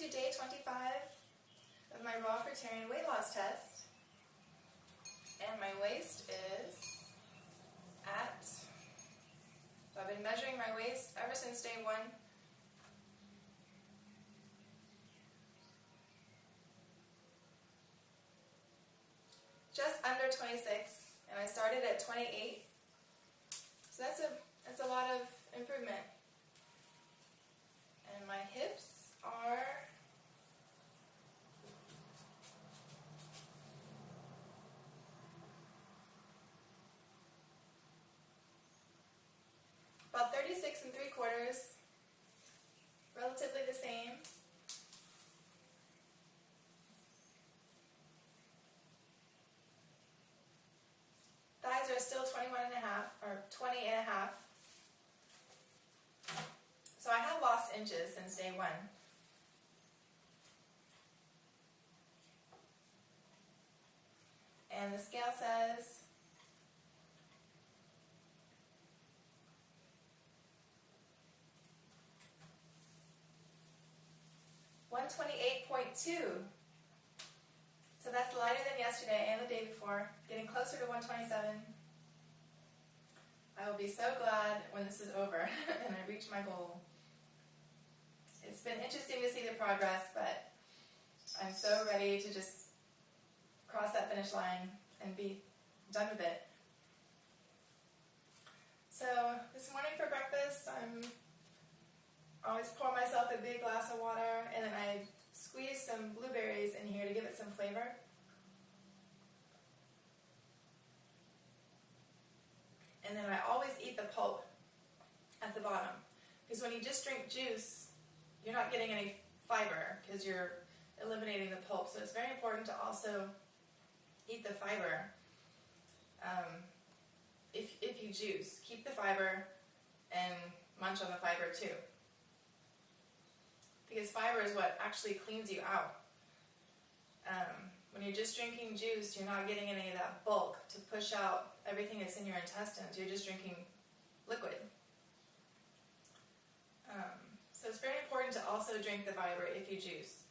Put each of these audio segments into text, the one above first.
to day 25 of my raw fruitarian weight loss test, and my waist is at, so I've been measuring my waist ever since day 1. Just under 26, and I started at 28, so that's a lot of improvement. And my hips are about 36 3/4, relatively the same. Thighs are still 21.5 or 20.5. So I have lost inches since day 1. And the scale says 128.2. So that's lighter than yesterday and the day before, getting closer to 127. I will be so glad when this is over and I reach my goal. It's been interesting to see the progress, but I'm so ready to just cross that finish line and be done with it. So this morning for breakfast, I always pour myself a big glass of water, and then I squeeze some blueberries in here to give it some flavor. And then I always eat the pulp at the bottom, because when you just drink juice, you're not getting any fiber because you're eliminating the pulp. So it's very important to also eat the fiber. If you juice, keep the fiber and munch on the fiber too, because fiber is what actually cleans you out. When you're just drinking juice, you're not getting any of that bulk to push out everything that's in your intestines. You're just drinking liquid. So it's very important to also drink the fiber if you juice.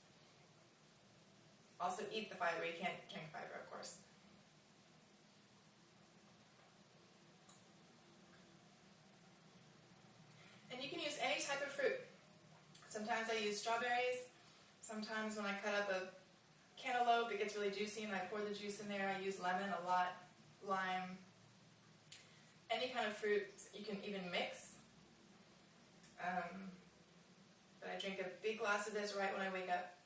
Also eat the fiber. You can't drink fiber, of course. And you can use any type of fruit. Sometimes I use strawberries. Sometimes when I cut up a cantaloupe, it gets really juicy and I pour the juice in there. I use lemon a lot, lime, any kind of fruit you can even mix. But I drink a big glass of this right when I wake up.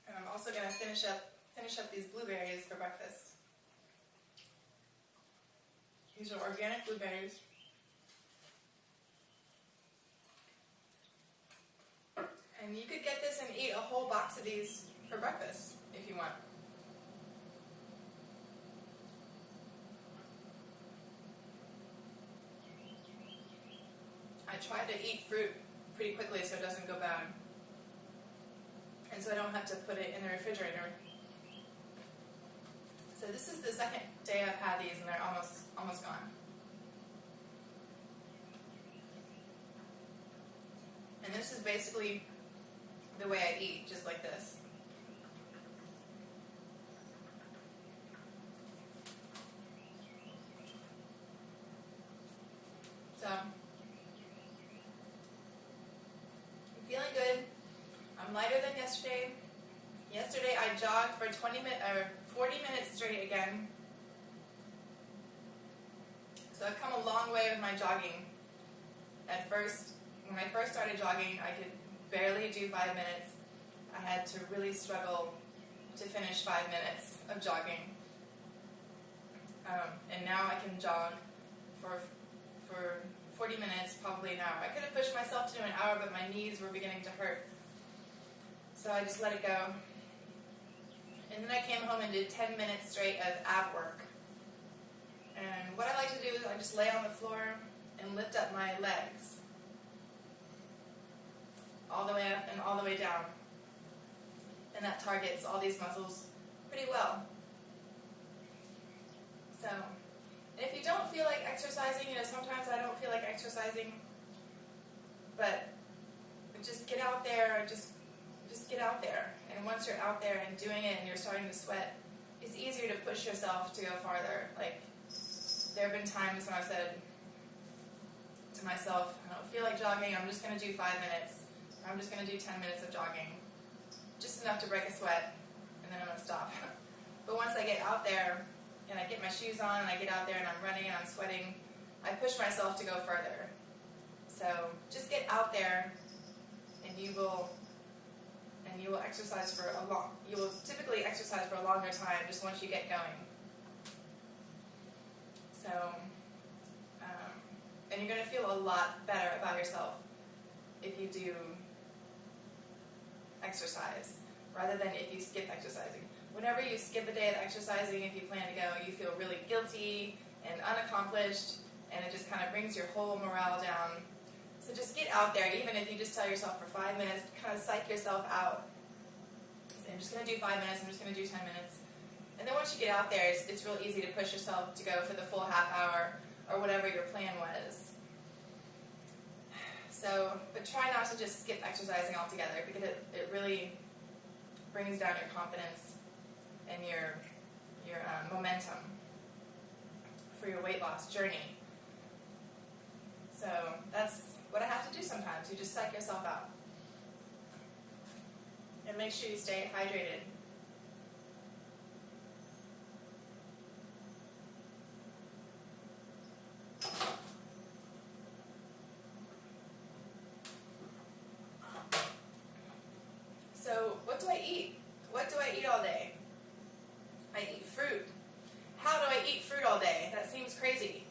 And I'm also going to finish up these blueberries for breakfast. These are organic blueberries. And you could get this and eat a whole box of these for breakfast if you want. I try to eat fruit pretty quickly so it doesn't go bad. And so I don't have to put it in the refrigerator. So this is the second day I've had these and they're almost gone. And this is basically the way I eat, just like this. So, I'm feeling good. I'm lighter than yesterday. Yesterday I jogged for 40 minutes straight again. So I've come a long way with my jogging. At first, when I first started jogging, I could barely do 5 minutes. I had to really struggle to finish 5 minutes of jogging. And now I can jog for 40 minutes, probably an hour. I could have pushed myself to do an hour, but my knees were beginning to hurt. So I just let it go. And then I came home and did 10 minutes straight of ab work. And what I like to do is I just lay on the floor and lift up my legs. All the way up and all the way down. And that targets all these muscles pretty well. So, and if you don't feel like exercising, exercising. Sometimes I don't feel like exercising, but just get out there, just get out there. And once you're out there and doing it and you're starting to sweat, it's easier to push yourself to go farther. Like, there have been times when I've said to myself, I don't feel like jogging, I'm just going to do 5 minutes. Or I'm just going to do 10 minutes of jogging. Just enough to break a sweat, and then I'm going to stop. But once I get out there, and I get my shoes on, and I get out there, and I'm running, and I'm sweating, I push myself to go further. So just get out there, and you will exercise you will typically exercise for a longer time just once you get going. So, and you're going to feel a lot better about yourself if you do exercise, rather than if you skip exercising. Whenever you skip a day of exercising, if you plan to go, you feel really guilty and unaccomplished, and it just kind of brings your whole morale down. So just get out there, even if you just tell yourself for 5 minutes, kind of psych yourself out. Say, I'm just going to do 5 minutes, I'm just going to do 10 minutes. And then once you get out there, it's real easy to push yourself to go for the full half hour or whatever your plan was. So, but try not to just skip exercising altogether, because it really brings down your confidence and your momentum for your weight loss journey. So that's what I have to do sometimes. You just psych yourself out. And make sure you stay hydrated. So what do I eat? What do I eat all day? I eat fruit. How do I eat fruit all day? That seems crazy.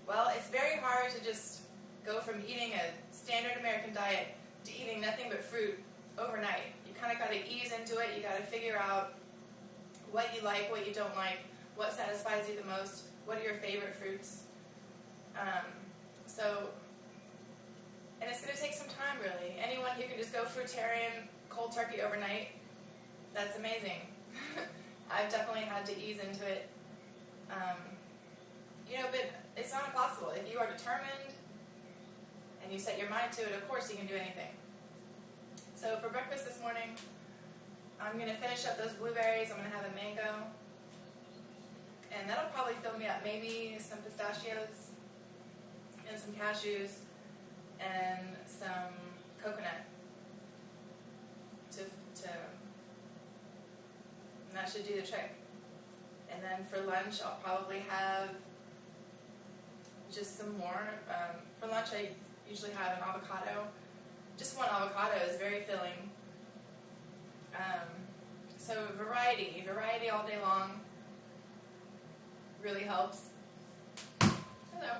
Well, it's very hard to just go from eating a standard American diet to eating nothing but fruit overnight. You kind of got to ease into it. You got to figure out what you like, what you don't like, what satisfies you the most, what are your favorite fruits. And it's going to take some time, really. Anyone who can just go fruitarian, cold turkey overnight, that's amazing. I've definitely had to ease into it. But it's not impossible. If you are determined and you set your mind to it, of course you can do anything. So for breakfast this morning, I'm going to finish up those blueberries. I'm going to have a mango. And that'll probably fill me up. Maybe some pistachios and some cashews and some coconut. And that should do the trick. And then for lunch, I'll probably have just some more. For lunch, I usually have an avocado. Just one avocado is very filling. So variety all day long really helps. Hello.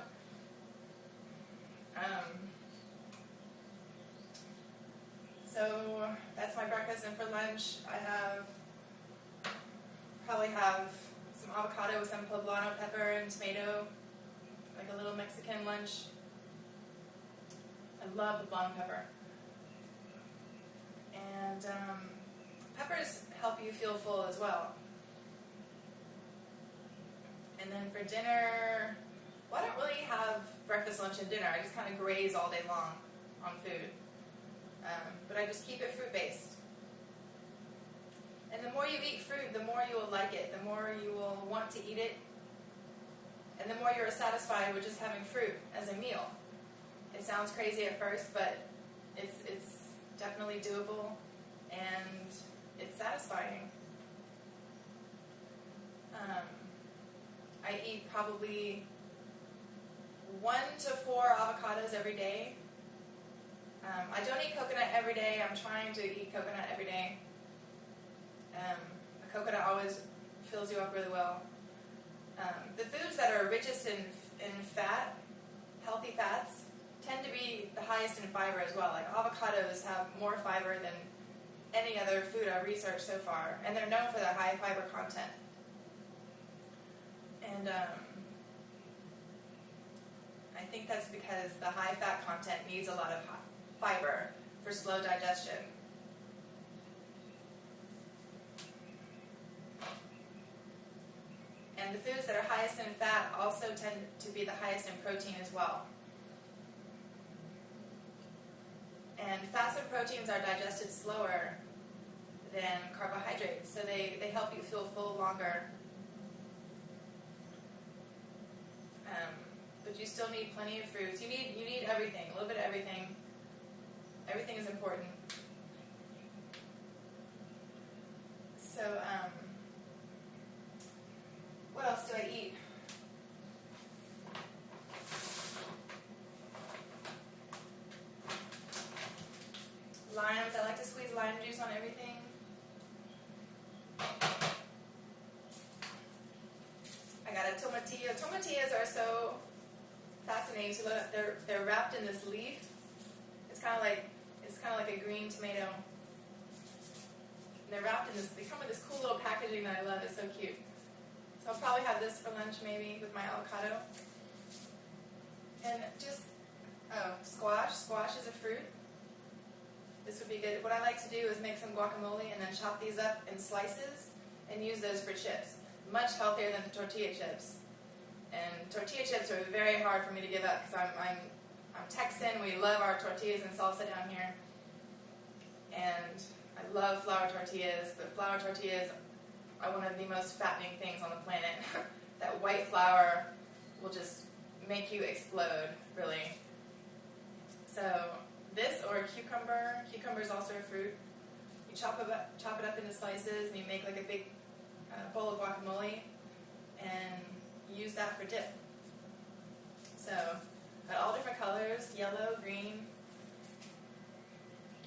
So that's my breakfast, and for lunch, I probably have some avocado with some poblano pepper and tomato, like a little Mexican lunch. I love poblano pepper. And peppers help you feel full as well. And then for dinner, well, I don't really have breakfast, lunch, and dinner. I just kind of graze all day long on food. But I just keep it fruit-based. And the more you eat fruit, the more you will like it, the more you will want to eat it, and the more you're satisfied with just having fruit as a meal. It sounds crazy at first, but it's definitely doable, and it's satisfying. I eat probably 1 to 4 avocados every day. I don't eat coconut every day. I'm trying to eat coconut every day. A coconut always fills you up really well. The foods that are richest in fat, healthy fats, tend to be the highest in fiber as well. Like avocados have more fiber than any other food I've researched so far, and they're known for their high fiber content. And I think that's because the high fat content needs a lot of fiber for slow digestion. And And the foods that are highest in fat also tend to be the highest in protein as well. And fats and proteins are digested slower than carbohydrates, so they help you feel full longer. But you still need plenty of fruits. You need everything, a little bit of everything. Everything is important. So, what else do I eat? Limes. I like to squeeze lime juice on everything. I got a tomatillo. Tomatillas are so fascinating to look at. They're wrapped in this leaf. It's kind of like a green tomato. And they're wrapped in this. They come with this cool little packaging that I love. It's so cute. So I'll probably have this for lunch maybe with my avocado. And just squash. Squash is a fruit. This would be good. What I like to do is make some guacamole and then chop these up in slices and use those for chips. Much healthier than the tortilla chips. And tortilla chips are very hard for me to give up because I'm Texan. We love our tortillas and salsa down here. And I love flour tortillas, but flour tortillas are one of the most fattening things on the planet. That white flour will just make you explode, really. So this or a cucumber. Cucumber is also a fruit. You chop it up into slices and you make like a big bowl of guacamole and use that for dip. So, got all different colors, yellow, green,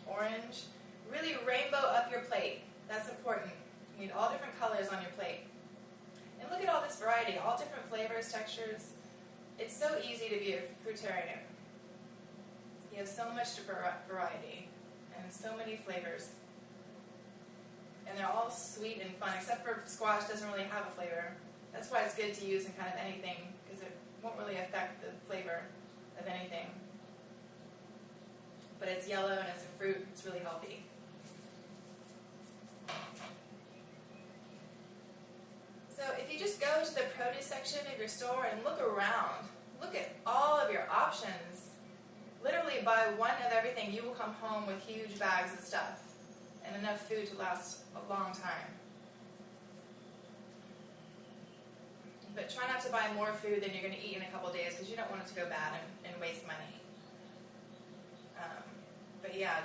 orange. Really rainbow up your plate. That's important. You need all different colors on your plate. And look at all this variety, all different flavors, textures. It's so easy to be a fruitarian. You have so much variety and so many flavors. And they're all sweet and fun, except for squash doesn't really have a flavor. That's why it's good to use in kind of anything, because it won't really affect the flavor of anything. But it's yellow and it's a fruit. It's really healthy. So if you just go to the produce section of your store and look around, look at all of your options. Literally buy one of everything. You will come home with huge bags of stuff and enough food to last a long time. But try not to buy more food than you're going to eat in a couple of days because you don't want it to go bad and waste money. But yeah,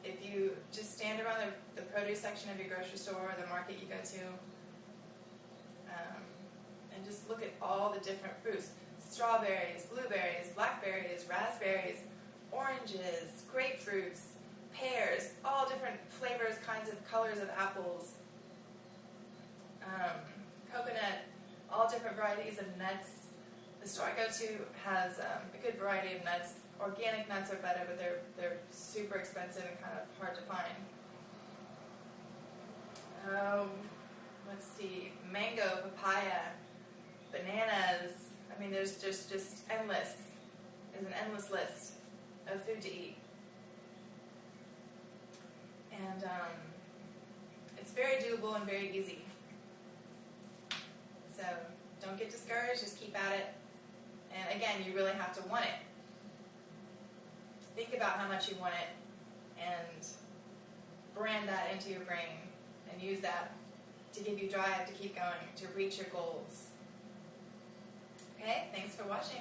if you just stand around the produce section of your grocery store or the market you go to, and just look at all the different fruits. Strawberries, blueberries, blackberries, raspberries, oranges, grapefruits, pears, all different flavors, kinds of colors of apples, coconut, all different varieties of nuts. The store I go to has a good variety of nuts. Organic nuts are better, but they're super expensive and kind of hard to find. Let's see, mango, papaya, bananas. I mean, there's just endless. There's an endless list of food to eat. And it's very doable and very easy. So don't get discouraged, just keep at it. And again, you really have to want it. Think about how much you want it and brand that into your brain and use that to give you drive to keep going, to reach your goals. Okay, thanks for watching.